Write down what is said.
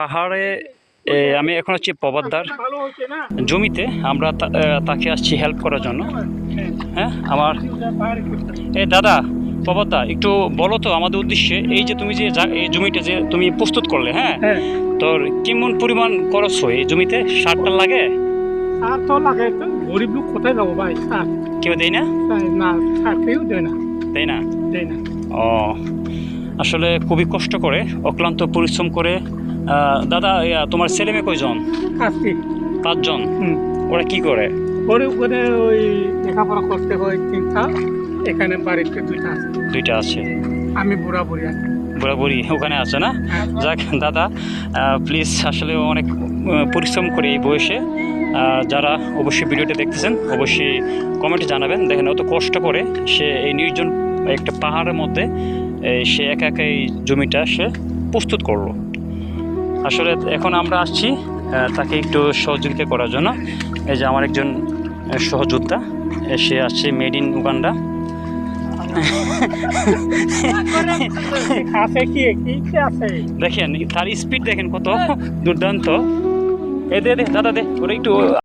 পাহাড়ে আমি এখন হচ্ছি প্রবাদদার জমিতে আমরা তাকে আসছি হেল্প করার জন্য। হ্যাঁ আমার দাদা প্রবাদদা একটু বলো তো আমাদের উদ্দেশ্যে এই যে তুমি যে এই জমিটা যে তুমি প্রস্তুত করলে, হ্যাঁ তোর কেমন পরিমাণ খরচ হয় এই জমিতে? সারটা লাগে? সার তো লাগে, তো গরিব লোক কোথায় যাবো ভাই? সার কেউ দেয় না? না, সার কেউ দেয় না। দেয় না? দেয় না। ও আসলে খুবই কষ্ট করে, অক্লান্ত পরিশ্রম করে। দাদা তোমার ছেলে মেয়ে কয়জন? 5জন। ওরা কি করে? ওখানে ওই লেখাপড়া করতে হয় 3টা, এখানে বাড়িতে 2টা আছে। আমি বুড়া বুড়ি আছি। বুড়া বুড়ি ওখানে আছে না? যাক দাদা প্লিজ, আসলে অনেক পরিশ্রম করে এই বয়সে। যারা অবশ্যই ভিডিওটি দেখতেছেন অবশ্যই কমেন্টে জানাবেন। দেখেন অত কষ্ট করে সে এই নির্জন একটা পাহাড়ের মধ্যে সে একা একা এই জমিটা সে প্রস্তুত করলো। আসলে এখন আমরা আসছি তাকে একটু সহযোগিতা করার জন্য। এই যে আমার একজন সহযোদ্ধা, সে আসছে মেড ইন উগান্ডা। দেখেন তার স্পিড দেখেন কত দুর্দান্ত। দাদা দে ওরা একটু